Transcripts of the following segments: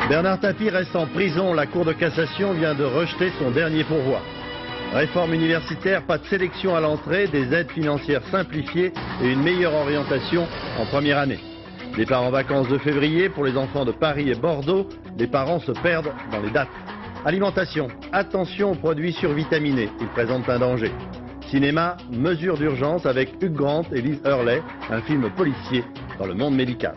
Bernard Tapie reste en prison. La Cour de cassation vient de rejeter son dernier pourvoi. Réforme universitaire, pas de sélection à l'entrée, des aides financières simplifiées et une meilleure orientation en première année. Départ en vacances de février pour les enfants de Paris et Bordeaux. Les parents se perdent dans les dates. Alimentation, attention aux produits survitaminés, ils présentent un danger. Cinéma, mesures d'urgence avec Hugh Grant et Liz Hurley, un film policier dans le monde médical.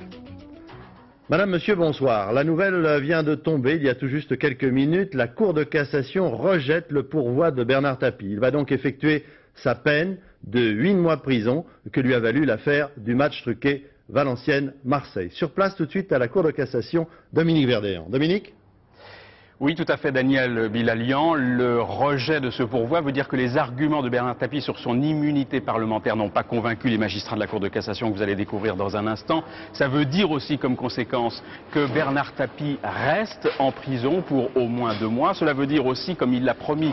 Madame, Monsieur, bonsoir. La nouvelle vient de tomber il y a tout juste quelques minutes. La Cour de cassation rejette le pourvoi de Bernard Tapie. Il va donc effectuer sa peine de 8 mois de prison que lui a valu l'affaire du match truqué Valenciennes-Marseille. Sur place tout de suite à la Cour de cassation, Dominique Verdéan. Dominique ? Oui, tout à fait, Daniel Bilalian. Le rejet de ce pourvoi veut dire que les arguments de Bernard Tapie sur son immunité parlementaire n'ont pas convaincu les magistrats de la Cour de cassation que vous allez découvrir dans un instant. Ça veut dire aussi comme conséquence que Bernard Tapie reste en prison pour au moins 2 mois. Cela veut dire aussi, comme il l'a promis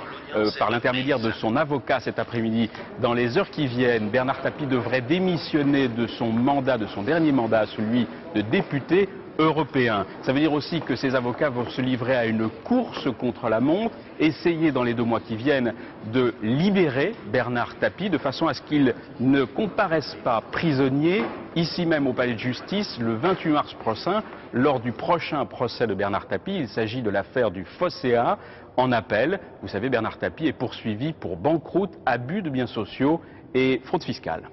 par l'intermédiaire de son avocat cet après-midi, dans les heures qui viennent, Bernard Tapie devrait démissionner de son mandat, de son dernier mandat, celui de député européen. Ça veut dire aussi que ces avocats vont se livrer à une course contre la montre, essayer dans les 2 mois qui viennent de libérer Bernard Tapie de façon à ce qu'il ne comparaisse pas prisonnier ici même au palais de justice le 28 mars prochain lors du prochain procès de Bernard Tapie. Il s'agit de l'affaire du Fosséa en appel. Vous savez, Bernard Tapie est poursuivi pour banqueroute, abus de biens sociaux et fraude fiscale.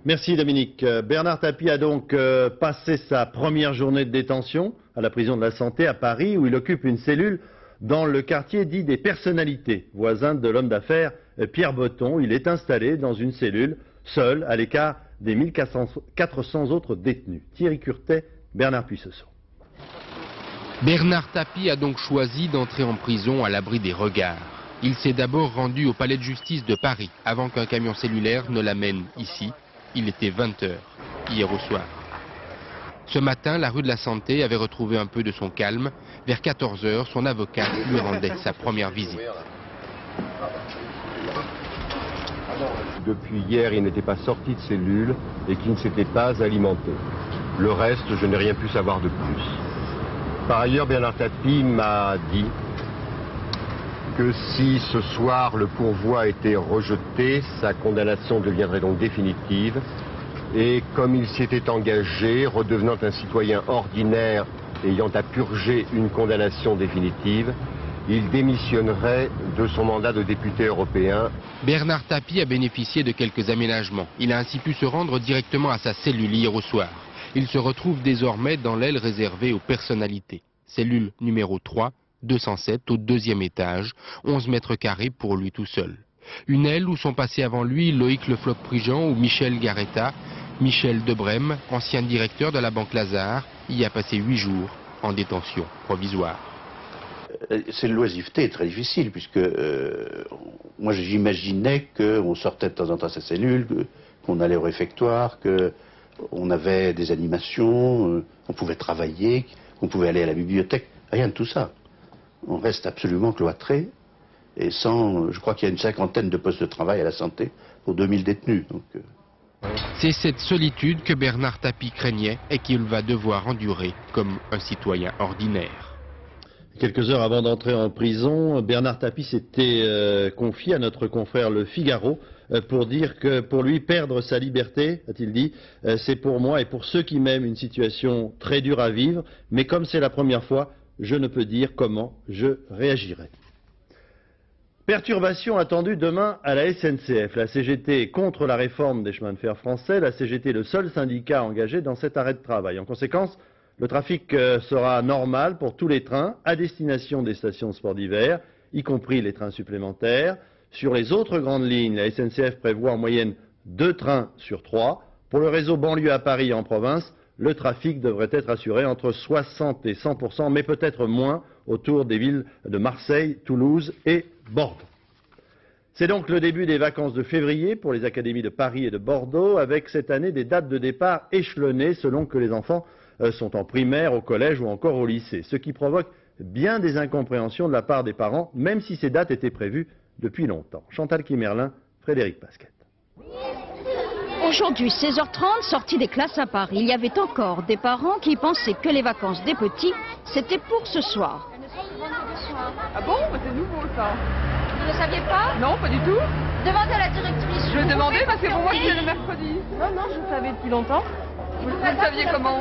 Merci Dominique. Bernard Tapie a donc passé sa première journée de détention à la prison de la Santé à Paris où il occupe une cellule dans le quartier dit des personnalités, voisin de l'homme d'affaires Pierre Botton. Il est installé dans une cellule, seul, à l'écart des 1400 autres détenus. Thierry Curtet, Bernard Puissesson. Bernard Tapie a donc choisi d'entrer en prison à l'abri des regards. Il s'est d'abord rendu au palais de justice de Paris avant qu'un camion cellulaire ne l'amène ici. Il était 20 h hier au soir. Ce matin, la rue de la Santé avait retrouvé un peu de son calme. Vers 14 h, son avocat lui rendait sa première visite. Depuis hier, il n'était pas sorti de cellule et qu'il ne s'était pas alimenté. Le reste, je n'ai rien pu savoir de plus. Par ailleurs, Bernard Tapie m'a dit que si ce soir le pourvoi était rejeté, sa condamnation deviendrait donc définitive. Et comme il s'était engagé, redevenant un citoyen ordinaire ayant à purger une condamnation définitive, il démissionnerait de son mandat de député européen. Bernard Tapie a bénéficié de quelques aménagements. Il a ainsi pu se rendre directement à sa cellule hier au soir. Il se retrouve désormais dans l'aile réservée aux personnalités. Cellule numéro 3. 207 au 2e étage, 11 mètres carrés pour lui tout seul. Une aile où sont passés avant lui Loïc Le Floch-Prigent ou Michel Garetta. Michel Debrem, ancien directeur de la Banque Lazare, y a passé 8 jours en détention provisoire. C'est une loisiveté très difficile puisque moi j'imaginais qu'on sortait de temps en temps à sa cellule, qu'on allait au réfectoire, qu'on avait des animations, on pouvait travailler, qu'on pouvait aller à la bibliothèque. Rien de tout ça. On reste absolument cloîtré et sans, je crois qu'il y a une 50aine de postes de travail à la santé pour 2000 détenus. C'est cette solitude que Bernard Tapie craignait et qu'il va devoir endurer comme un citoyen ordinaire. Quelques heures avant d'entrer en prison, Bernard Tapie s'était confié à notre confrère Le Figaro pour dire que pour lui perdre sa liberté, a-t-il dit, c'est pour moi et pour ceux qui m'aiment une situation très dure à vivre, mais comme c'est la première fois, je ne peux dire comment je réagirai. Perturbation attendue demain à la SNCF. La CGT est contre la réforme des chemins de fer français. La CGT est le seul syndicat engagé dans cet arrêt de travail. En conséquence, le trafic sera normal pour tous les trains à destination des stations de sport d'hiver, y compris les trains supplémentaires. Sur les autres grandes lignes, la SNCF prévoit en moyenne 2 trains sur 3. Pour le réseau banlieue à Paris et en province, le trafic devrait être assuré entre 60 et 100%, mais peut-être moins autour des villes de Marseille, Toulouse et Bordeaux. C'est donc le début des vacances de février pour les académies de Paris et de Bordeaux, avec cette année des dates de départ échelonnées selon que les enfants sont en primaire, au collège ou encore au lycée, ce qui provoque bien des incompréhensions de la part des parents, même si ces dates étaient prévues depuis longtemps. Chantal Quimerlin, Frédéric Pasquette. Aujourd'hui, 16h30, sortie des classes à Paris. Il y avait encore des parents qui pensaient que les vacances des petits, c'était pour ce soir. Ah bon? C'est nouveau ça. Vous ne saviez pas? Non, pas du tout. Demandez à la directrice. Je vais demander parce que pour moi c'est le mercredi. Non, je savais depuis longtemps. Vous le saviez comment?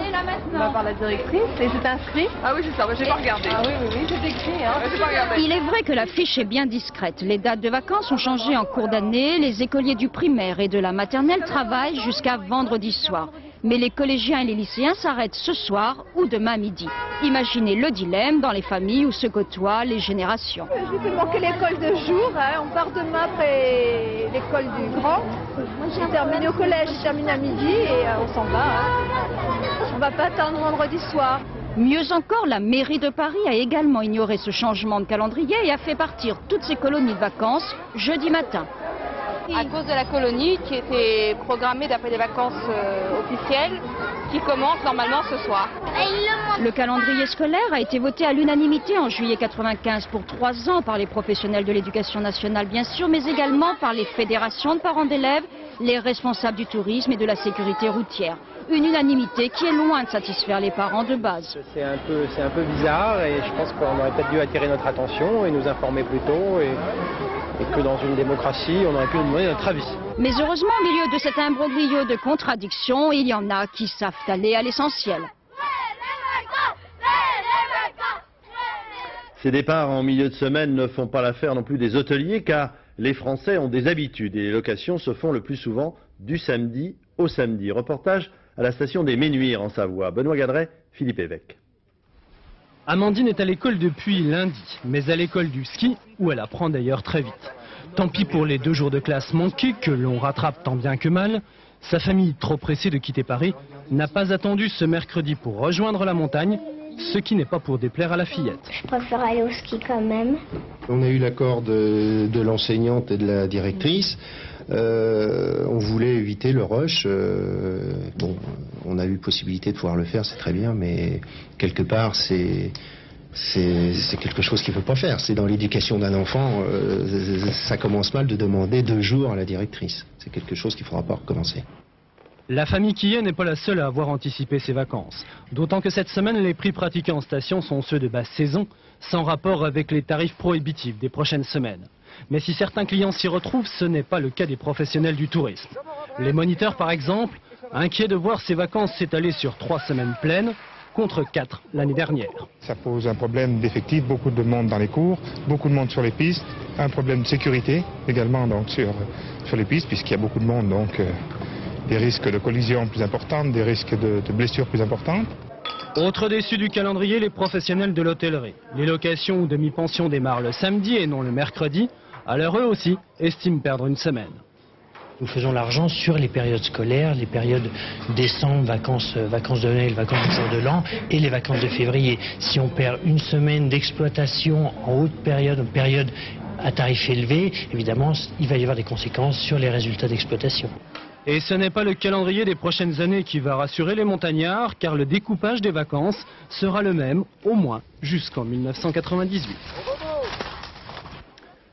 Par la directrice et c'est inscrit. Ah oui, c'est ça, j'ai pas regardé. Ah oui, c'est écrit. Hein. J'ai pas regardé. Il est vrai que la fiche est bien discrète. Les dates de vacances ont changé en cours d'année. Les écoliers du primaire et de la maternelle travaillent jusqu'à vendredi soir. Mais les collégiens et les lycéens s'arrêtent ce soir ou demain midi. Imaginez le dilemme dans les familles où se côtoient les générations. Je vais manquer l'école de jour. On part demain après l'école du grand. J'ai terminé au collège, je termine à midi et on s'en va. On va pas attendre vendredi soir. Mieux encore, la mairie de Paris a également ignoré ce changement de calendrier et a fait partir toutes ses colonies de vacances jeudi matin. À cause de la colonie qui était programmée d'après les vacances officielles qui commencent normalement ce soir. Le calendrier scolaire a été voté à l'unanimité en juillet 95 pour 3 ans par les professionnels de l'éducation nationale bien sûr, mais également par les fédérations de parents d'élèves, les responsables du tourisme et de la sécurité routière. Une unanimité qui est loin de satisfaire les parents de base. C'est un peu bizarre et je pense qu'on aurait peut-être dû attirer notre attention et nous informer plus tôt et que dans une démocratie, on aurait pu nous demander notre avis. Mais heureusement, au milieu de cet imbroglio de contradictions, il y en a qui savent aller à l'essentiel. Ces départs en milieu de semaine ne font pas l'affaire non plus des hôteliers car les Français ont des habitudes et les locations se font le plus souvent du samedi au samedi. Reportage à la station des Ménuires en Savoie. Benoît Gadret, Philippe Évêque. Amandine est à l'école depuis lundi, mais à l'école du ski, où elle apprend d'ailleurs très vite. Tant pis pour les 2 jours de classe manqués, que l'on rattrape tant bien que mal. Sa famille, trop pressée de quitter Paris, n'a pas attendu ce mercredi pour rejoindre la montagne, ce qui n'est pas pour déplaire à la fillette. Je préfère aller au ski quand même. On a eu l'accord de l'enseignante et de la directrice. On voulait éviter le rush. Bon, on a eu possibilité de pouvoir le faire, c'est très bien, mais quelque part, c'est quelque chose qu'il ne faut pas faire. C'est dans l'éducation d'un enfant, ça commence mal de demander 2 jours à la directrice. C'est quelque chose qu'il ne faudra pas recommencer. La famille Quillet n'est pas la seule à avoir anticipé ses vacances. D'autant que cette semaine, les prix pratiqués en station sont ceux de basse saison, sans rapport avec les tarifs prohibitifs des prochaines semaines. Mais si certains clients s'y retrouvent, ce n'est pas le cas des professionnels du tourisme. Les moniteurs, par exemple, inquiets de voir ces vacances s'étaler sur 3 semaines pleines, contre 4 l'année dernière. Ça pose un problème d'effectifs, beaucoup de monde dans les cours, beaucoup de monde sur les pistes, un problème de sécurité également donc, sur les pistes, puisqu'il y a beaucoup de monde, donc des risques de collision plus importants, des risques de blessures plus importantes. Autre déçu du calendrier, les professionnels de l'hôtellerie. Les locations ou demi-pensions démarrent le samedi et non le mercredi, alors eux aussi estiment perdre une semaine. Nous faisons l'argent sur les périodes scolaires, les périodes décembre, vacances de Noël, vacances du jour de l'an et les vacances de février. Si on perd une semaine d'exploitation en haute période, une période à tarif élevé, évidemment, il va y avoir des conséquences sur les résultats d'exploitation. Et ce n'est pas le calendrier des prochaines années qui va rassurer les montagnards, car le découpage des vacances sera le même, au moins, jusqu'en 1998.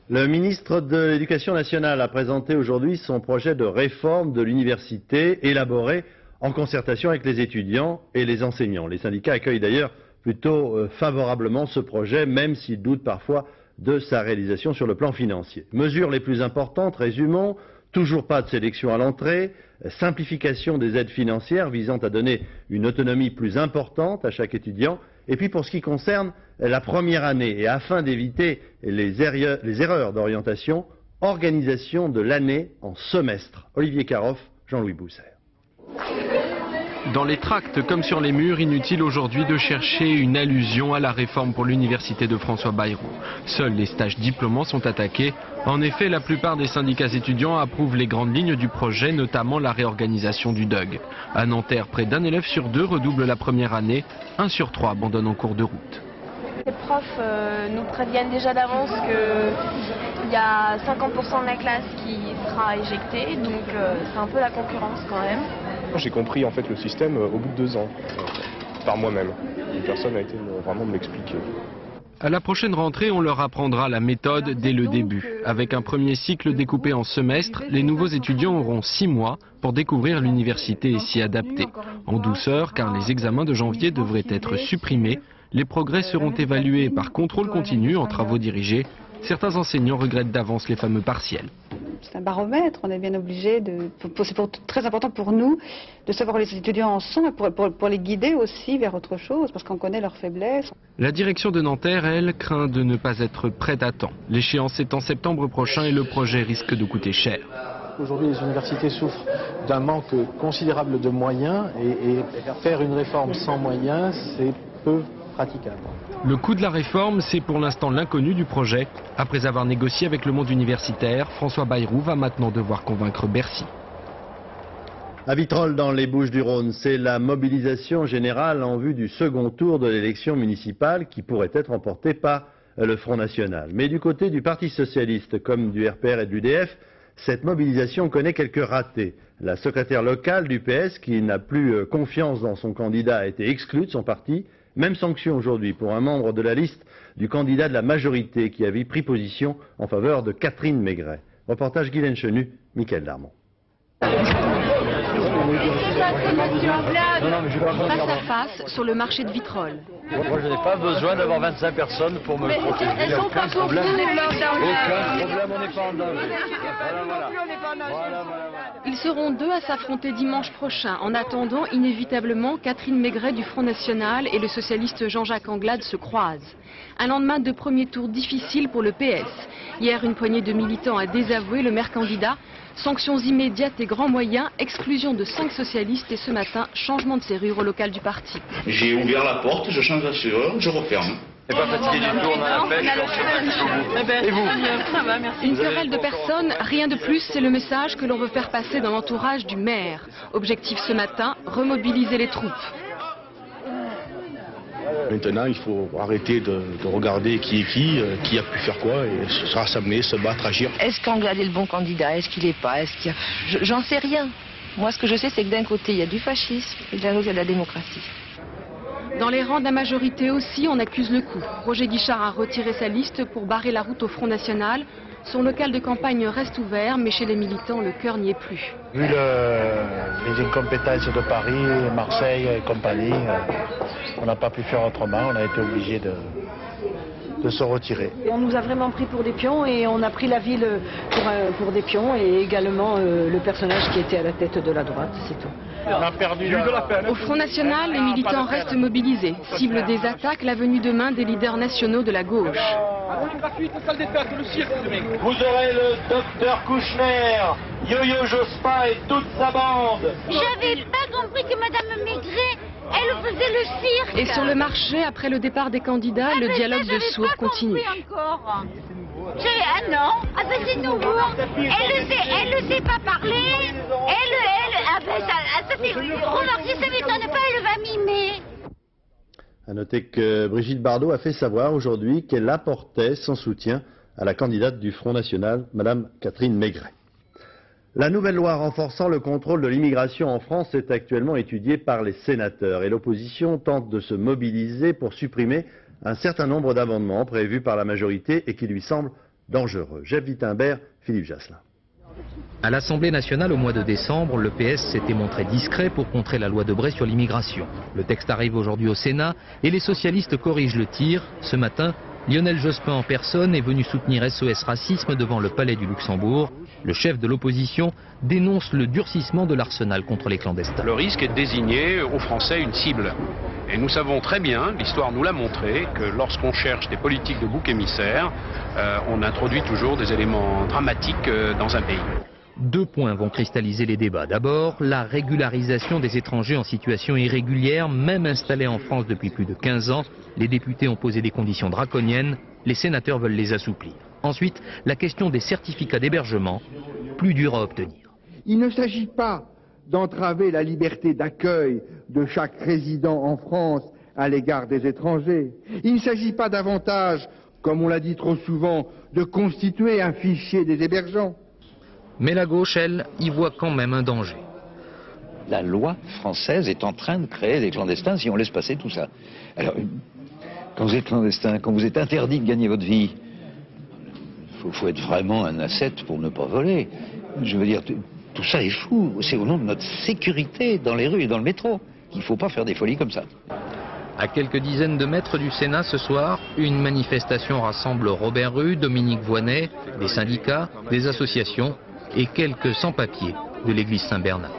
Le ministre de l'Éducation nationale a présenté aujourd'hui son projet de réforme de l'université, élaboré en concertation avec les étudiants et les enseignants. Les syndicats accueillent d'ailleurs plutôt favorablement ce projet, même s'ils doutent parfois de sa réalisation sur le plan financier. Mesures les plus importantes, résumons. Toujours pas de sélection à l'entrée, simplification des aides financières visant à donner une autonomie plus importante à chaque étudiant. Et puis pour ce qui concerne la première année, et afin d'éviter les erreurs d'orientation, organisation de l'année en semestre. Olivier Caroff, Jean-Louis Bousser. Dans les tracts comme sur les murs, inutile aujourd'hui de chercher une allusion à la réforme pour l'université de François Bayrou. Seuls les stages diplômants sont attaqués. En effet, la plupart des syndicats étudiants approuvent les grandes lignes du projet, notamment la réorganisation du DUG. À Nanterre, près d'1 élève sur 2 redouble la première année, 1 sur 3 abandonne en cours de route. Les profs nous préviennent déjà d'avance qu'il y a 50% de la classe qui sera éjectée, donc c'est un peu la concurrence quand même. J'ai compris en fait le système au bout de 2 ans, par moi-même. Personne n'a été vraiment me l'expliquer. À la prochaine rentrée, on leur apprendra la méthode dès le début. Avec un premier cycle découpé en semestres, les nouveaux étudiants auront 6 mois pour découvrir l'université et s'y adapter. En douceur, car les examens de janvier devraient être supprimés. Les progrès seront évalués par contrôle continu en travaux dirigés. Certains enseignants regrettent d'avance les fameux partiels. C'est un baromètre, on est bien obligé c'est très important pour nous de savoir où les étudiants en sont et pour les guider aussi vers autre chose, parce qu'on connaît leurs faiblesses. La direction de Nanterre, elle, craint de ne pas être prête à temps. L'échéance est en septembre prochain et le projet risque de coûter cher. Aujourd'hui, les universités souffrent d'un manque considérable de moyens et faire une réforme sans moyens, c'est peu praticable. Le coût de la réforme, c'est pour l'instant l'inconnu du projet. Après avoir négocié avec le monde universitaire, François Bayrou va maintenant devoir convaincre Bercy. À Vitrolles, dans les Bouches-du-Rhône, c'est la mobilisation générale en vue du second tour de l'élection municipale qui pourrait être remportée par le Front National. Mais du côté du Parti Socialiste, comme du RPR et de l'UDF, cette mobilisation connaît quelques ratés. La secrétaire locale du PS, qui n'a plus confiance dans son candidat, a été exclue de son parti. Même sanction aujourd'hui pour un membre de la liste du candidat de la majorité qui avait pris position en faveur de Catherine Maigret. Reportage Guylaine Chenu, Mickaël Darmon. Face à face sur le marché de Vitrolles. Moi, je n'ai pas besoin d'avoir 25 personnes pour me protéger. Elles sont pas pour vous, Aucun problème, on n'est pas en danger. Ils seront 2 à s'affronter dimanche prochain. En attendant, inévitablement, Catherine Maigret du Front National et le socialiste Jean-Jacques Anglade se croisent. Un lendemain de premier tour difficile pour le PS. Hier, une poignée de militants a désavoué le maire candidat. Sanctions immédiates et grands moyens, exclusion de 5 socialistes et ce matin, changement de serrure au local du parti. J'ai ouvert la porte, je change la serrure, je referme. C'est pas fatigué du tout, on a la pêche, Et vous? Ça va, merci. Une querelle de personnes, rien de plus, c'est le message que l'on veut faire passer dans l'entourage du maire. Objectif ce matin, remobiliser les troupes. Maintenant, il faut arrêter de regarder qui est qui a pu faire quoi, et se rassembler, se battre, agir. Est-ce qu'Anglade est le bon candidat? Est-ce qu'il n'est pas? J'en sais rien. Moi, ce que je sais, c'est que d'un côté, il y a du fascisme et de l'autre, il y a de la démocratie. Dans les rangs de la majorité aussi, on accuse le coup. Roger Guichard a retiré sa liste pour barrer la route au Front National. Son local de campagne reste ouvert, mais chez les militants, le cœur n'y est plus. Vu les incompétences de Paris, Marseille et compagnie, on n'a pas pu faire autrement, on a été obligé de se retirer. On nous a vraiment pris pour des pions et on a pris la ville pour des pions et également le personnage qui était à la tête de la droite, c'est tout. On a perdu Au Front National, les militants restent mobilisés. Cible des attaques, la venue demain des leaders nationaux de la gauche. Vous aurez le docteur Kouchner, Yo-Yo Jospin et toute sa bande. J'avais pas compris que Madame Maigret, elle faisait le cirque. Et sur le marché, après le départ des candidats, le dialogue de sourds continue. Ah non, c'est nouveau. Elle ne sait pas parler. Remarquez, ça m'étonne pas, elle va mimer. À noter que Brigitte Bardot a fait savoir aujourd'hui qu'elle apportait son soutien à la candidate du Front National, Madame Catherine Maigret. La nouvelle loi renforçant le contrôle de l'immigration en France est actuellement étudiée par les sénateurs et l'opposition tente de se mobiliser pour supprimer un certain nombre d'amendements prévus par la majorité et qui lui semblent dangereux. Jeff Wittenberg, Philippe Jasselin. À l'Assemblée nationale au mois de décembre, le PS s'était montré discret pour contrer la loi Debré sur l'immigration. Le texte arrive aujourd'hui au Sénat et les socialistes corrigent le tir. Ce matin, Lionel Jospin en personne est venu soutenir SOS Racisme devant le Palais du Luxembourg. Le chef de l'opposition dénonce le durcissement de l'arsenal contre les clandestins. Le risque est de désigner aux Français une cible. Et nous savons très bien, l'histoire nous l'a montré, que lorsqu'on cherche des politiques de bouc émissaire, on introduit toujours des éléments dramatiques dans un pays. 2 points vont cristalliser les débats. D'abord, la régularisation des étrangers en situation irrégulière, même installés en France depuis plus de 15 ans. Les députés ont posé des conditions draconiennes, les sénateurs veulent les assouplir. Ensuite, la question des certificats d'hébergement, plus dur à obtenir. Il ne s'agit pas d'entraver la liberté d'accueil de chaque résident en France à l'égard des étrangers. Il ne s'agit pas davantage, comme on l'a dit trop souvent, de constituer un fichier des hébergeants. Mais la gauche, elle, y voit quand même un danger. La loi française est en train de créer des clandestins si on laisse passer tout ça. Alors, Quand vous êtes clandestin, quand vous êtes interdit de gagner votre vie, il faut être vraiment un ascète pour ne pas voler. Je veux dire, tout ça est fou. C'est au nom de notre sécurité dans les rues et dans le métro. Il ne faut pas faire des folies comme ça. À quelques dizaines de mètres du Sénat ce soir, une manifestation rassemble Robert Rue, Dominique Voynet, des syndicats, des associations et quelques sans-papiers de l'église Saint-Bernard.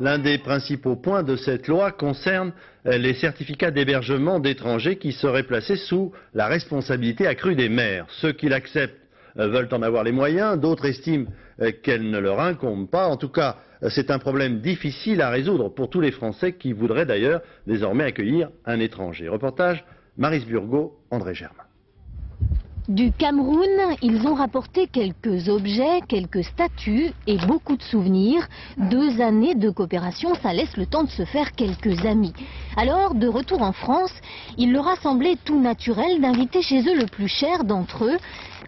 L'un des principaux points de cette loi concerne les certificats d'hébergement d'étrangers qui seraient placés sous la responsabilité accrue des maires. Ceux qui l'acceptent veulent en avoir les moyens, d'autres estiment qu'elle ne leur incombe pas. En tout cas, c'est un problème difficile à résoudre pour tous les Français qui voudraient d'ailleurs désormais accueillir un étranger. Reportage Maryse Burgot, André Germain. Du Cameroun, ils ont rapporté quelques objets, quelques statues et beaucoup de souvenirs. 2 années de coopération, ça laisse le temps de se faire quelques amis. Alors, de retour en France, il leur a semblé tout naturel d'inviter chez eux le plus cher d'entre eux,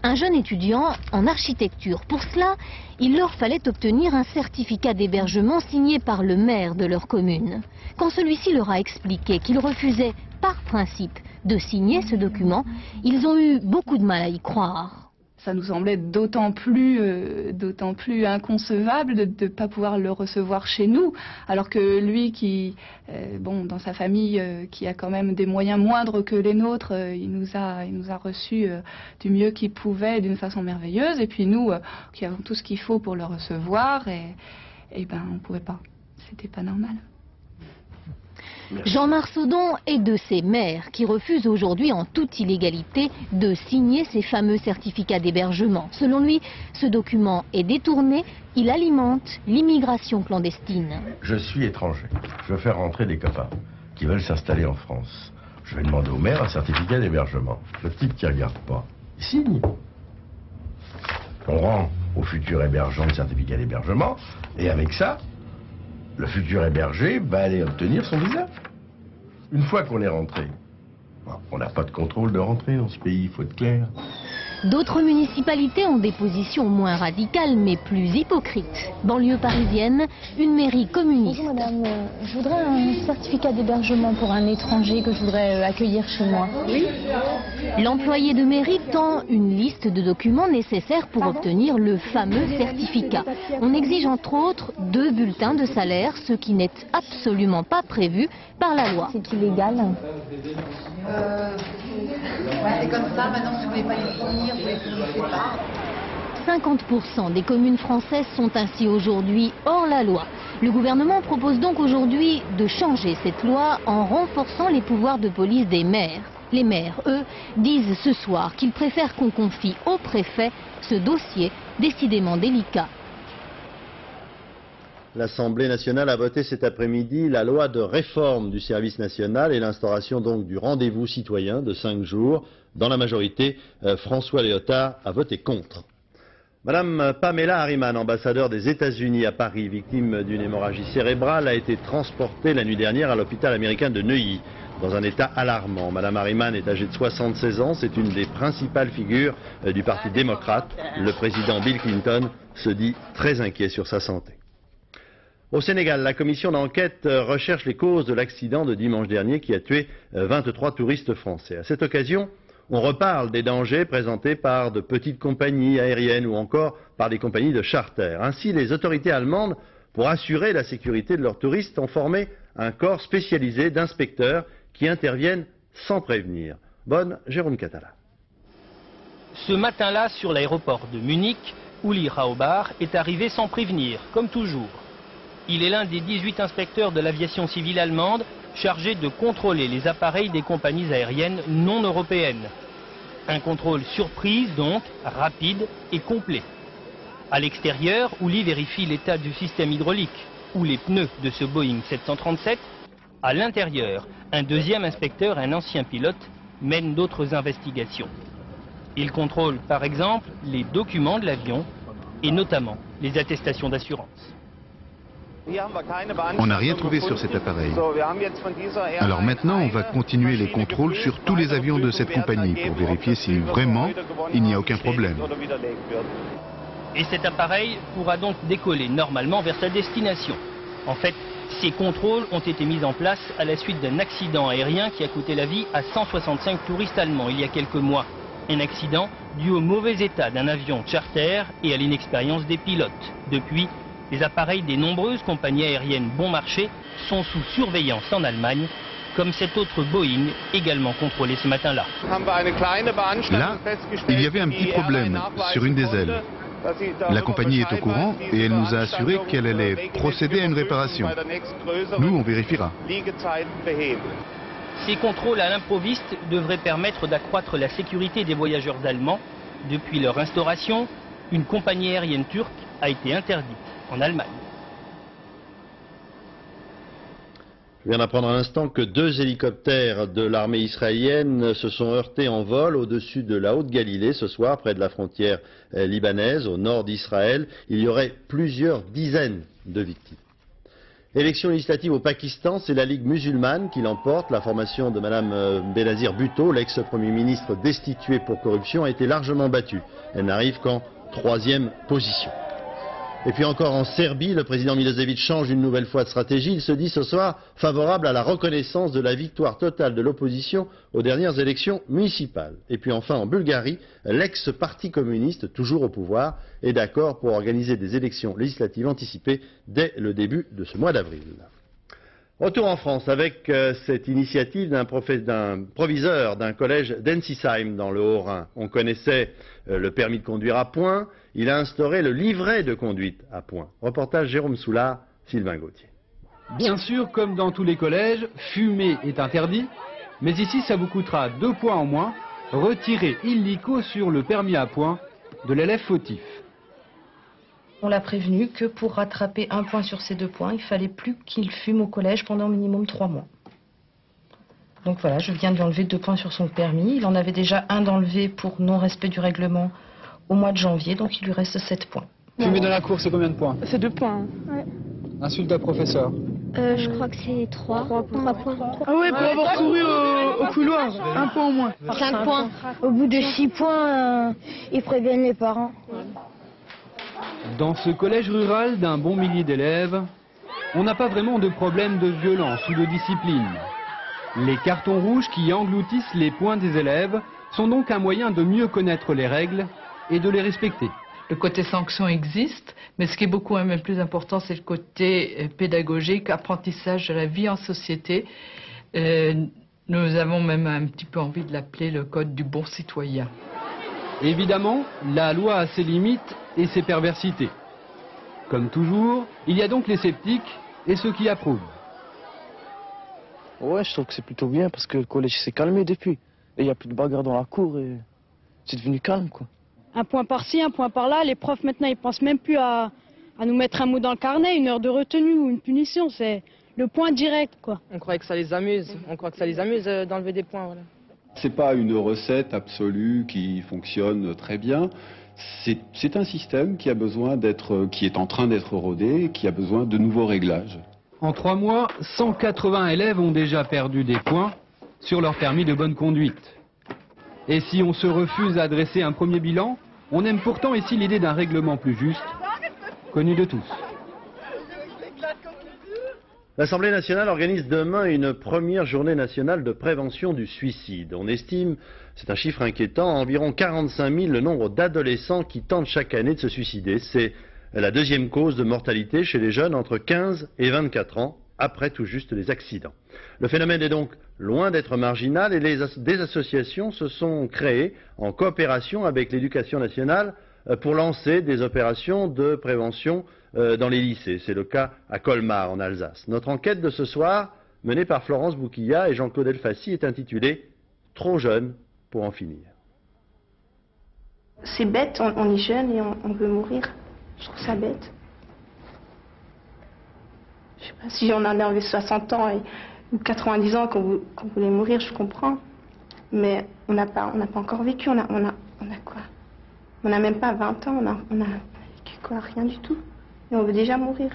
un jeune étudiant en architecture. Pour cela, il leur fallait obtenir un certificat d'hébergement signé par le maire de leur commune. Quand celui-ci leur a expliqué qu'il refusait par principe de signer ce document, ils ont eu beaucoup de mal à y croire. Ça nous semblait d'autant plus inconcevable de ne pas pouvoir le recevoir chez nous, alors que lui qui, dans sa famille, qui a quand même des moyens moindres que les nôtres, il nous a reçus du mieux qu'il pouvait, d'une façon merveilleuse, et puis nous, qui avons tout ce qu'il faut pour le recevoir, et ben on ne pouvait pas, c'était pas normal. Jean Marsaudon est de ces maires qui refusent aujourd'hui en toute illégalité de signer ces fameux certificats d'hébergement. Selon lui, ce document est détourné, il alimente l'immigration clandestine. Je suis étranger, je veux faire rentrer des copains qui veulent s'installer en France. Je vais demander au maire un certificat d'hébergement. Le type qui ne regarde pas, il signe. On rend au futur hébergeant le certificat d'hébergement et avec ça, le futur hébergé va aller obtenir son visa. Une fois qu'on est rentré, on n'a pas de contrôle de rentrée dans ce pays, il faut être clair. D'autres municipalités ont des positions moins radicales mais plus hypocrites. Banlieue parisienne, une mairie communiste. Bonjour madame, je voudrais un certificat d'hébergement pour un étranger que je voudrais accueillir chez moi. Oui. L'employé de mairie tend une liste de documents nécessaires pour obtenir le fameux certificat. On exige entre autres 2 bulletins de salaire, ce qui n'est absolument pas prévu par la loi. C'est illégal. C'est comme ça, maintenant si vous ne voulez pas les fournir, vous les fournissez pas. 50% des communes françaises sont ainsi aujourd'hui hors la loi. Le gouvernement propose donc aujourd'hui de changer cette loi en renforçant les pouvoirs de police des maires. Les maires, eux, disent ce soir qu'ils préfèrent qu'on confie au préfet ce dossier décidément délicat. L'Assemblée nationale a voté cet après-midi la loi de réforme du service national et l'instauration donc du rendez-vous citoyen de 5 jours. Dans la majorité, François Léotard a voté contre. Madame Pamela Harriman, ambassadeur des États-Unis à Paris, victime d'une hémorragie cérébrale, a été transportée la nuit dernière à l'hôpital américain de Neuilly, dans un état alarmant. Madame Harriman est âgée de 76 ans, c'est une des principales figures du Parti démocrate. Le président Bill Clinton se dit très inquiet sur sa santé. Au Sénégal, la commission d'enquête recherche les causes de l'accident de dimanche dernier qui a tué 23 touristes français. À cette occasion, on reparle des dangers présentés par de petites compagnies aériennes ou encore par des compagnies de charter. Ainsi, les autorités allemandes, pour assurer la sécurité de leurs touristes, ont formé un corps spécialisé d'inspecteurs qui interviennent sans prévenir. Bonne, Jérôme Catala. Ce matin-là, sur l'aéroport de Munich, Uli Raubar est arrivé sans prévenir, comme toujours. Il est l'un des 18 inspecteurs de l'aviation civile allemande chargés de contrôler les appareils des compagnies aériennes non européennes. Un contrôle surprise donc, rapide et complet. À l'extérieur, Uli vérifie l'état du système hydraulique ou les pneus de ce Boeing 737. À l'intérieur, un deuxième inspecteur, un ancien pilote, mène d'autres investigations. Il contrôle par exemple les documents de l'avion et notamment les attestations d'assurance. On n'a rien trouvé sur cet appareil. Alors maintenant, on va continuer les contrôles sur tous les avions de cette compagnie pour vérifier si vraiment il n'y a aucun problème. Et cet appareil pourra donc décoller normalement vers sa destination. En fait, Ces contrôles ont été mis en place à la suite d'un accident aérien qui a coûté la vie à 165 touristes allemands il y a quelques mois. Un accident dû au mauvais état d'un avion charter et à l'inexpérience des pilotes. Depuis, les appareils des nombreuses compagnies aériennes bon marché sont sous surveillance en Allemagne, comme cet autre Boeing, également contrôlé ce matin-là. Là, il y avait un petit problème sur une des ailes. La compagnie est au courant et elle nous a assuré qu'elle allait procéder à une réparation. Nous, on vérifiera. Ces contrôles à l'improviste devraient permettre d'accroître la sécurité des voyageurs allemands. Depuis leur instauration, une compagnie aérienne turque a été interdite en Allemagne. Je viens d'apprendre à l'instant que 2 hélicoptères de l'armée israélienne se sont heurtés en vol au-dessus de la Haute-Galilée ce soir, près de la frontière libanaise, au nord d'Israël. Il y aurait plusieurs dizaines de victimes. Élection législative au Pakistan, c'est la Ligue musulmane qui l'emporte. La formation de Mme Benazir Bhutto, l'ex-premier ministre destitué pour corruption, a été largement battue. Elle n'arrive qu'en 3e position. Et puis encore en Serbie, le président Milosevic change une nouvelle fois de stratégie. Il se dit ce soir favorable à la reconnaissance de la victoire totale de l'opposition aux dernières élections municipales. Et puis enfin en Bulgarie, l'ex-parti communiste, toujours au pouvoir, est d'accord pour organiser des élections législatives anticipées dès le début de ce mois d'avril. Retour en France avec cette initiative d'un proviseur d'un collège d'Ensisheim dans le Haut-Rhin. On connaissait le permis de conduire à points. Il a instauré le livret de conduite à points. Reportage Jérôme Soulard, Sylvain Gauthier. Bien sûr, comme dans tous les collèges, fumer est interdit. Mais ici, ça vous coûtera 2 points en moins, retirés illico sur le permis à points de l'élève fautif. On l'a prévenu que pour rattraper 1 point sur ces 2 points, il fallait plus qu'il fume au collège pendant au minimum 3 mois. Donc voilà, je viens de lui enlever 2 points sur son permis. Il en avait déjà un d'enlevé pour non-respect du règlement au mois de janvier, donc il lui reste 7 points. Fumer dans la cour, c'est combien de points? C'est 2 points. Ouais. Insulte à professeur. Je crois que c'est 3 points. Ah ouais, pour avoir couru au couloir, 1 point au moins. 5 points. Au bout de 6 points, ils préviennent les parents. Dans ce collège rural d'un bon millier d'élèves, on n'a pas vraiment de problème de violence ou de discipline. Les cartons rouges qui engloutissent les points des élèves sont donc un moyen de mieux connaître les règles et de les respecter. Le côté sanction existe, mais ce qui est beaucoup même plus important, c'est le côté pédagogique, apprentissage de la vie en société. Nous avons même un petit peu envie de l'appeler le code du bon citoyen. Évidemment, la loi a ses limites et ses perversités. Comme toujours, il y a donc les sceptiques et ceux qui approuvent. Ouais, je trouve que c'est plutôt bien parce que le collège s'est calmé depuis. Et il n'y a plus de bagarre dans la cour et c'est devenu calme, quoi. Un point par-ci, un point par-là. Les profs maintenant, ils pensent même plus à nous mettre un mot dans le carnet, une heure de retenue ou une punition. C'est le point direct, quoi. On croyait que ça les amuse. On croit que ça les amuse d'enlever des points, voilà. C'est pas une recette absolue qui fonctionne très bien. C'est un système qui a besoin qui est en train d'être rodé, qui a besoin de nouveaux réglages. En 3 mois, 180 élèves ont déjà perdu des points sur leur permis de bonne conduite. Et si on se refuse à dresser un premier bilan, on aime pourtant ici l'idée d'un règlement plus juste, connu de tous. L'Assemblée nationale organise demain une première journée nationale de prévention du suicide. On estime, c'est un chiffre inquiétant, à environ 45 000 le nombre d'adolescents qui tentent chaque année de se suicider. C'est la 2e cause de mortalité chez les jeunes entre 15 et 24 ans, après tout juste les accidents. Le phénomène est donc loin d'être marginal et des associations se sont créées en coopération avec l'Éducation nationale pour lancer des opérations de prévention dans les lycées. C'est le cas à Colmar, en Alsace. Notre enquête de ce soir, menée par Florence Bouquilla et Jean-Claude Elfassi, est intitulée « Trop jeune pour en finir ». C'est bête, on est jeune et on veut mourir. Je trouve ça bête. Je sais pas, si on en avait 60 ans ou 90 ans qu'on voulait mourir, je comprends. Mais on n'a pas encore vécu, on a quoi? On n'a même pas 20 ans, on a vécu quoi? Rien du tout. Et on veut déjà mourir.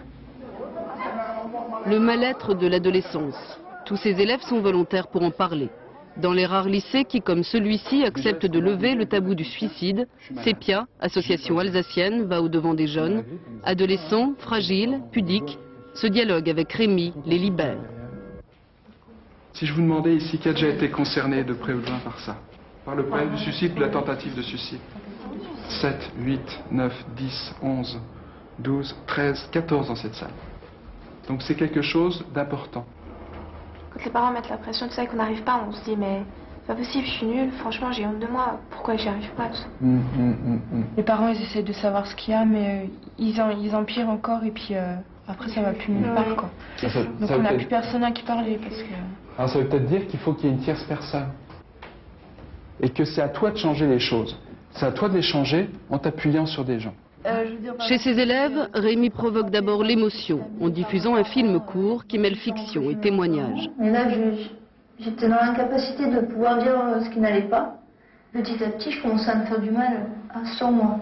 Le mal-être de l'adolescence. Tous ces élèves sont volontaires pour en parler. Dans les rares lycées qui, comme celui-ci, acceptent de lever le tabou du suicide, CEPIA, association alsacienne, va au-devant des jeunes, adolescents, fragiles, pudiques. Ce dialogue avec Rémi les libère. Si je vous demandais ici qui a déjà été concerné de près ou de loin par ça, par le problème du suicide ou de la tentative de suicide. 7, 8, 9, 10, 11, 12, 13, 14 dans cette salle. Donc c'est quelque chose d'important. Quand les parents mettent la pression, tout ça, et qu'on n'arrive pas, on se dit mais c'est pas possible, je suis nulle, franchement j'ai honte de moi, pourquoi j'y arrive pas tout ça. Les parents ils essaient de savoir ce qu'il y a, mais ils empirent encore et puis après ça va plus nulle part quoi. Donc on n'a plus personne à qui parler parce que... Alors ça veut peut-être dire qu'il faut qu'il y ait une tierce personne. Et que c'est à toi de changer les choses. C'est à toi de les changer en t'appuyant sur des gens. Chez ses élèves, Rémi provoque d'abord l'émotion en diffusant un film court qui mêle fiction et témoignage. Et là, j'étais dans l'incapacité de pouvoir dire ce qui n'allait pas. Petit à petit, je commençais à me faire du mal sur moi.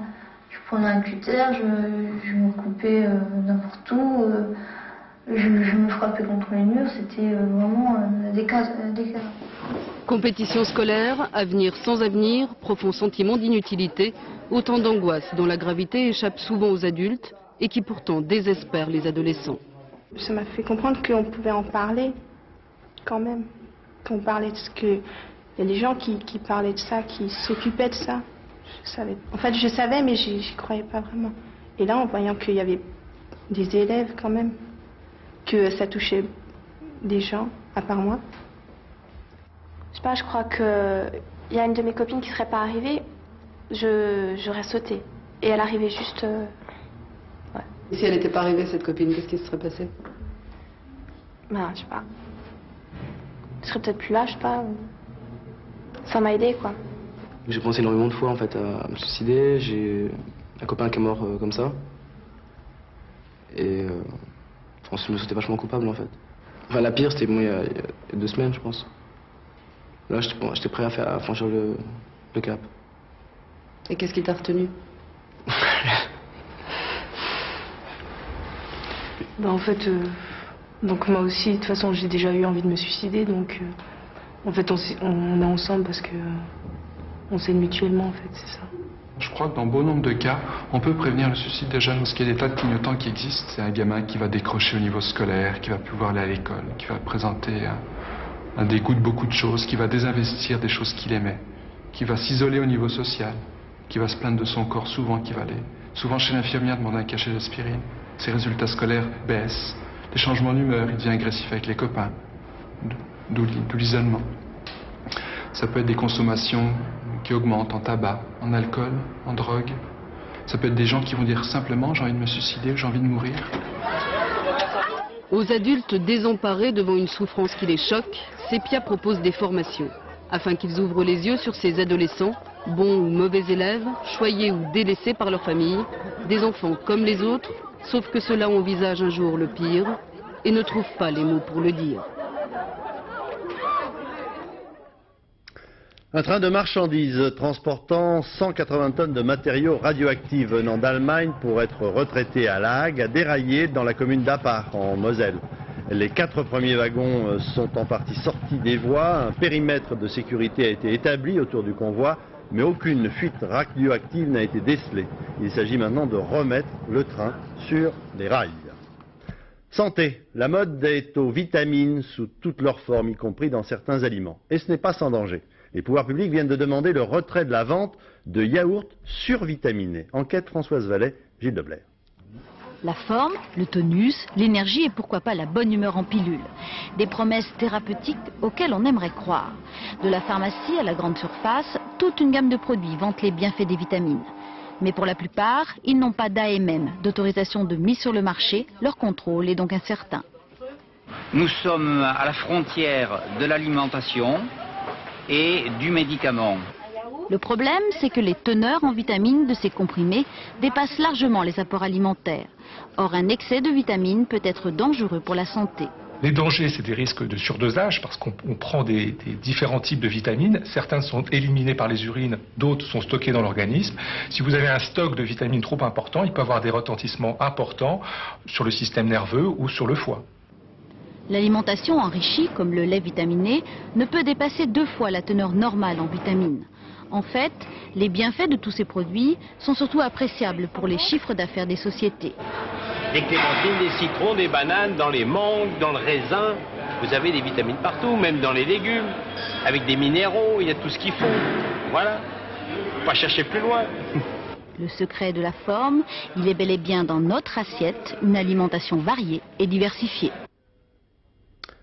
Je prenais un cutter, je me coupais n'importe où, je me frappais contre les murs, c'était vraiment des cas. Compétition scolaire, avenir sans avenir, profond sentiment d'inutilité, autant d'angoisses dont la gravité échappe souvent aux adultes et qui pourtant désespèrent les adolescents. Ça m'a fait comprendre qu'on pouvait en parler quand même. Qu'on parlait de ce que... Il y a des gens qui parlaient de ça, qui s'occupaient de ça. Je savais. En fait, je savais, mais j'y croyais pas vraiment. Et là, en voyant qu'il y avait des élèves quand même, que ça touchait des gens, à part moi. Je sais pas, je crois qu'il y a une de mes copines qui serait pas arrivée, j'aurais sauté. Et elle arrivait juste... ouais. Et si elle n'était pas arrivée, cette copine, qu'est-ce qui se serait passé? Ben, je sais pas. Je serais peut-être plus là, je sais pas. Ça m'a aidé, quoi. J'ai pensé énormément de fois, en fait, à me suicider. J'ai un copain qui est mort comme ça. Et... je me sentais vachement coupable, en fait. Enfin, la pire, c'était bon, il y a 2 semaines, je pense. Là, j'étais prêt à franchir le cap. Et qu'est-ce qui t'a retenu? Ben, en fait, donc moi aussi, de toute façon, j'ai déjà eu envie de me suicider, donc en fait, on est ensemble parce que on s'aide mutuellement, en fait, c'est ça. Je crois que dans bon nombre de cas, on peut prévenir le suicide des jeunes parce qu'il y a des tas de clignotants qui existent. C'est un gamin qui va décrocher au niveau scolaire, qui va plus pouvoir aller à l'école, qui va présenter un dégoût de beaucoup de choses, qui va désinvestir des choses qu'il aimait, qui va s'isoler au niveau social, qui va se plaindre de son corps souvent, qui va aller souvent chez l'infirmière demander un cachet d'aspirine. Ses résultats scolaires baissent, des changements d'humeur, il devient agressif avec les copains, d'où l'isolement. Ça peut être des consommations qui augmentent en tabac, en alcool, en drogue. Ça peut être des gens qui vont dire simplement « j'ai envie de me suicider » ou « j'ai envie de mourir ». Aux adultes désemparés devant une souffrance qui les choque, Sepia propose des formations, afin qu'ils ouvrent les yeux sur ces adolescents, bons ou mauvais élèves, choyés ou délaissés par leur famille, des enfants comme les autres, sauf que ceux-là envisagent un jour le pire et ne trouvent pas les mots pour le dire. Un train de marchandises transportant 180 tonnes de matériaux radioactifs venant d'Allemagne pour être retraités à La Hague a déraillé dans la commune d'Appach, en Moselle. Les 4 premiers wagons sont en partie sortis des voies. Un périmètre de sécurité a été établi autour du convoi, mais aucune fuite radioactive n'a été décelée. Il s'agit maintenant de remettre le train sur les rails. Santé. La mode est aux vitamines sous toutes leurs formes, y compris dans certains aliments. Et ce n'est pas sans danger. Les pouvoirs publics viennent de demander le retrait de la vente de yaourts survitaminés. Enquête Françoise Vallet, Gilles Deblair. La forme, le tonus, l'énergie et pourquoi pas la bonne humeur en pilule. Des promesses thérapeutiques auxquelles on aimerait croire. De la pharmacie à la grande surface, toute une gamme de produits vante les bienfaits des vitamines. Mais pour la plupart, ils n'ont pas d'AMM, d'autorisation de mise sur le marché. Leur contrôle est donc incertain. Nous sommes à la frontière de l'alimentation et du médicament. Le problème, c'est que les teneurs en vitamines de ces comprimés dépassent largement les apports alimentaires. Or, un excès de vitamines peut être dangereux pour la santé. Les dangers, c'est des risques de surdosage parce qu'on prend des différents types de vitamines. Certaines sont éliminées par les urines, d'autres sont stockées dans l'organisme. Si vous avez un stock de vitamines trop important, il peut avoir des retentissements importants sur le système nerveux ou sur le foie. L'alimentation enrichie, comme le lait vitaminé, ne peut dépasser 2 fois la teneur normale en vitamines. En fait, les bienfaits de tous ces produits sont surtout appréciables pour les chiffres d'affaires des sociétés. des clémentines, des citrons, des bananes, dans les mangues, dans le raisin. Vous avez des vitamines partout, même dans les légumes, avec des minéraux, il y a tout ce qu'il faut. Voilà, faut pas chercher plus loin. Le secret de la forme, il est bel et bien dans notre assiette, une alimentation variée et diversifiée.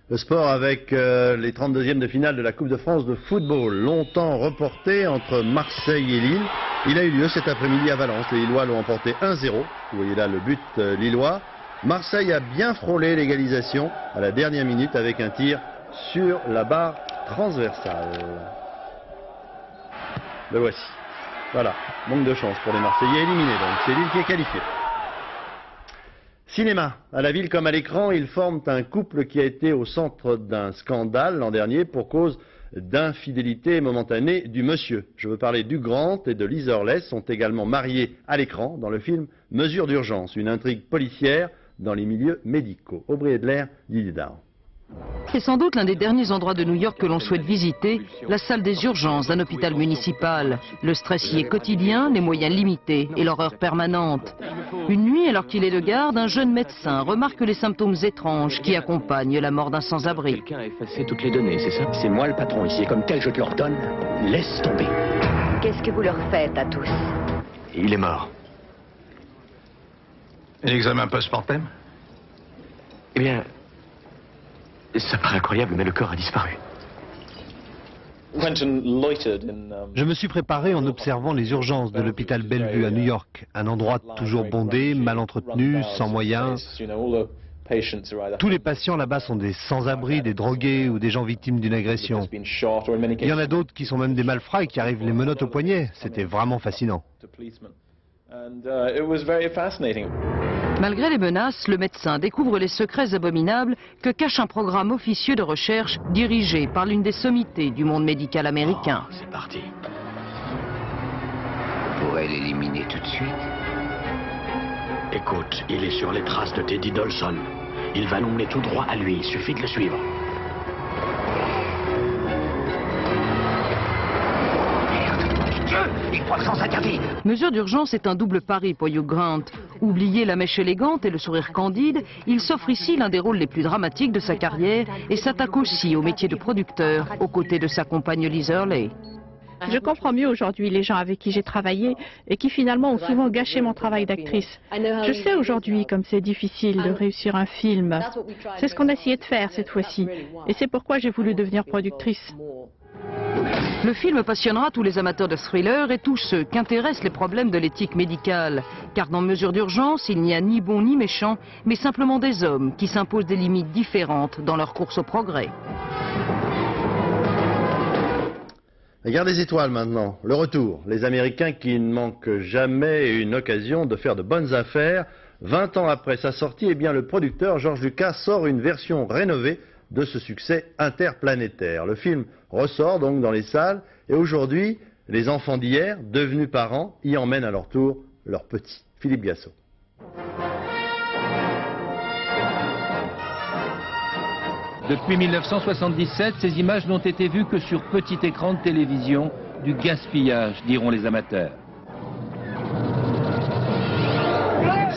Le sport avec les 32e de finale de la Coupe de France de football, longtemps reporté entre Marseille et Lille. Il a eu lieu cet après-midi à Valence. Les Lillois l'ont emporté 1-0. Vous voyez là le but lillois. Marseille a bien frôlé l'égalisation à la dernière minute avec un tir sur la barre transversale. Le voici. Voilà, manque de chance pour les Marseillais éliminés donc. C'est Lille qui est qualifié. Cinéma. À la ville comme à l'écran, ils forment un couple qui a été au centre d'un scandale l'an dernier pour cause d'infidélité momentanée du monsieur. Je veux parler d'Hugh Grant et de Liz Hurley, sont également mariés à l'écran dans le film Mesure d'urgence, une intrigue policière dans les milieux médicaux. Aubry Edler, Didier Dahan. C'est sans doute l'un des derniers endroits de New York que l'on souhaite visiter, la salle des urgences d'un hôpital municipal. Le stress y est quotidien, les moyens limités et l'horreur permanente. Une nuit, alors qu'il est de garde, un jeune médecin remarque les symptômes étranges qui accompagnent la mort d'un sans-abri. Quelqu'un a effacé toutes les données, c'est ça? C'est moi le patron ici, et comme tel je te l'ordonne, laisse tomber. Qu'est-ce que vous leur faites à tous? Il est mort. Un examen post-mortem? Eh bien, ça paraît incroyable, mais le corps a disparu. Je me suis préparé en observant les urgences de l'hôpital Bellevue à New York, un endroit toujours bondé, mal entretenu, sans moyens. Tous les patients là-bas sont des sans-abri, des drogués ou des gens victimes d'une agression. Il y en a d'autres qui sont même des malfrats et qui arrivent les menottes au poignet. C'était vraiment fascinant. Malgré les menaces, le médecin découvre les secrets abominables que cache un programme officieux de recherche dirigé par l'une des sommités du monde médical américain. C'est parti. On pourrait l'éliminer tout de suite. Écoute, il est sur les traces de Teddy Dolson. Il va nous mener tout droit à lui, il suffit de le suivre. Mesure d'urgence est un double pari pour Hugh Grant. Oubliez la mèche élégante et le sourire candide, il s'offre ici l'un des rôles les plus dramatiques de sa carrière et s'attaque aussi au métier de producteur, aux côtés de sa compagne Liz Hurley. Je comprends mieux aujourd'hui les gens avec qui j'ai travaillé et qui finalement ont souvent gâché mon travail d'actrice. Je sais aujourd'hui comme c'est difficile de réussir un film. C'est ce qu'on a essayé de faire cette fois-ci. Et c'est pourquoi j'ai voulu devenir productrice. Le film passionnera tous les amateurs de thrillers et tous ceux qu'intéressent les problèmes de l'éthique médicale. Car dans Mesure d'urgence, il n'y a ni bon ni méchant, mais simplement des hommes qui s'imposent des limites différentes dans leur course au progrès. Regarde les étoiles maintenant, le retour. Les Américains qui ne manquent jamais une occasion de faire de bonnes affaires. 20 ans après sa sortie, eh bien, le producteur George Lucas sort une version rénovée de ce succès interplanétaire. Le film ressort donc dans les salles et aujourd'hui, les enfants d'hier, devenus parents, y emmènent à leur tour leurs petits. Philippe Gassot. Depuis 1977, ces images n'ont été vues que sur petit écran de télévision, du gaspillage, diront les amateurs.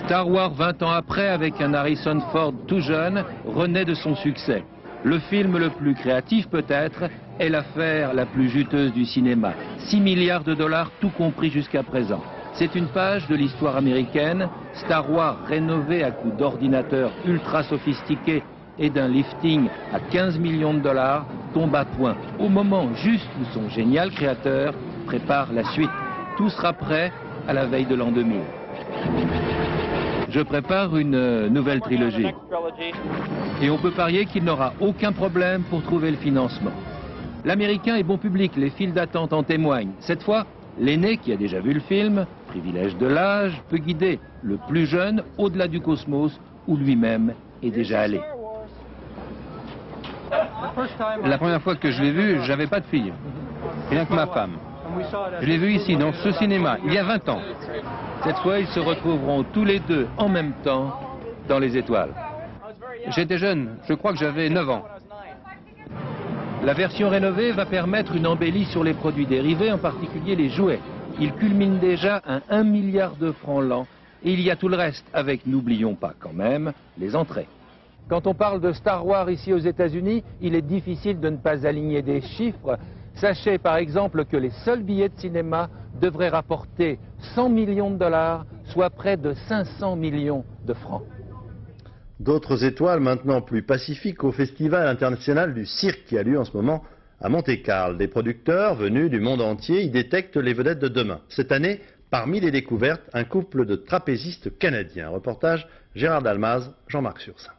Star Wars 20 ans après, avec un Harrison Ford tout jeune, renaît de son succès. Le film le plus créatif peut-être est l'affaire la plus juteuse du cinéma. 6 milliards de dollars tout compris jusqu'à présent. C'est une page de l'histoire américaine. Star Wars rénové à coups d'ordinateurs ultra sophistiqués et d'un lifting à 15 millions de dollars tombe à point au moment juste où son génial créateur prépare la suite. Tout sera prêt à la veille de l'an 2000. Je prépare une nouvelle trilogie. Et on peut parier qu'il n'aura aucun problème pour trouver le financement. L'américain est bon public, les files d'attente en témoignent. Cette fois, l'aîné qui a déjà vu le film, privilège de l'âge, peut guider le plus jeune au-delà du cosmos où lui-même est déjà allé. La première fois que je l'ai vu, j'avais pas de fille, rien que ma femme. Je l'ai vu ici, dans ce cinéma, il y a 20 ans. Cette fois, ils se retrouveront tous les deux en même temps dans les étoiles. J'étais jeune, je crois que j'avais 9 ans. La version rénovée va permettre une embellie sur les produits dérivés, en particulier les jouets. Ils culminent déjà à 1 milliard de francs l'an Et il y a tout le reste, avec, n'oublions pas quand même, les entrées. Quand on parle de Star Wars ici aux États-Unis, il est difficile de ne pas aligner des chiffres. Sachez par exemple que les seuls billets de cinéma devraient rapporter 100 millions de dollars, soit près de 500 millions de francs. D'autres étoiles maintenant plus pacifiques au Festival international du cirque qui a lieu en ce moment à Monte-Carlo. Des producteurs venus du monde entier y détectent les vedettes de demain. Cette année, parmi les découvertes, un couple de trapézistes canadiens. Reportage Gérard Dalmaz, Jean-Marc Sursin.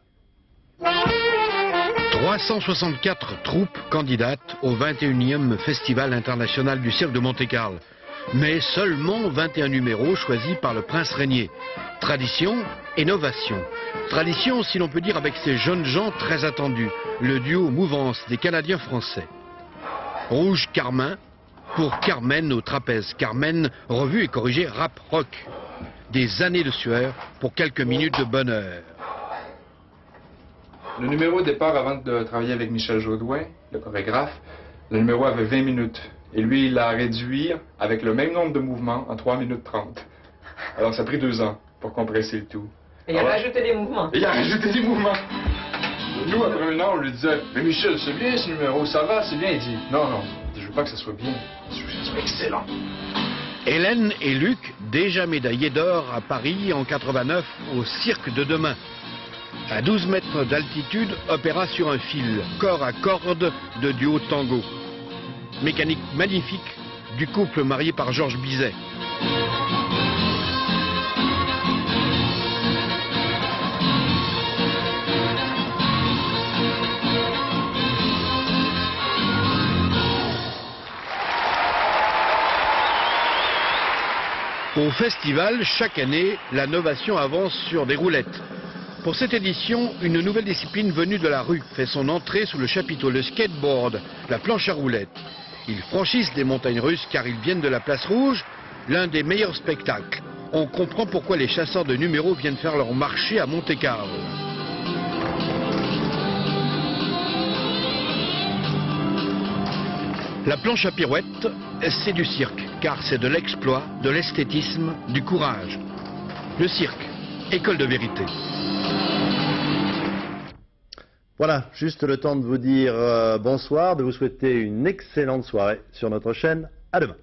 364 troupes candidates au 21e Festival international du cirque de Monte-Carlo. Mais seulement 21 numéros choisis par le prince régnier. Tradition, innovation. Tradition, si l'on peut dire, avec ces jeunes gens très attendus. Le duo Mouvance des Canadiens français. Rouge Carmin, pour Carmen au trapèze. Carmen, revue et corrigée rap rock. Des années de sueur pour quelques minutes de bonheur. Le numéro au départ, avant de travailler avec Michel Jaudoin, le chorégraphe, le numéro avait 20 minutes. Et lui, il l'a réduit avec le même nombre de mouvements en 3 minutes 30. Alors ça a pris 2 ans pour compresser le tout. Et il a rajouté des mouvements. Et il a rajouté des mouvements. Nous, après 1 an, on lui disait « Mais Michel, c'est bien ce numéro, ça va, c'est bien. » Il dit « Non, non, je veux pas que ça soit bien, je veux que ça soit excellent. » Hélène et Luc, déjà médaillés d'or à Paris en 89 au Cirque de Demain. À 12 mètres d'altitude, opéra sur un fil, corps à corde de duo tango. Mécanique magnifique du couple marié par Georges Bizet. Au festival, chaque année, la novation avance sur des roulettes. Pour cette édition, une nouvelle discipline venue de la rue fait son entrée sous le chapiteau, le skateboard, la planche à roulettes. Ils franchissent des montagnes russes car ils viennent de la Place Rouge, l'un des meilleurs spectacles. On comprend pourquoi les chasseurs de numéros viennent faire leur marché à Monte-Carlo. La planche à pirouette, c'est du cirque, car c'est de l'exploit, de l'esthétisme, du courage. Le cirque, école de vérité. Voilà, juste le temps de vous dire bonsoir, de vous souhaiter une excellente soirée sur notre chaîne. À demain.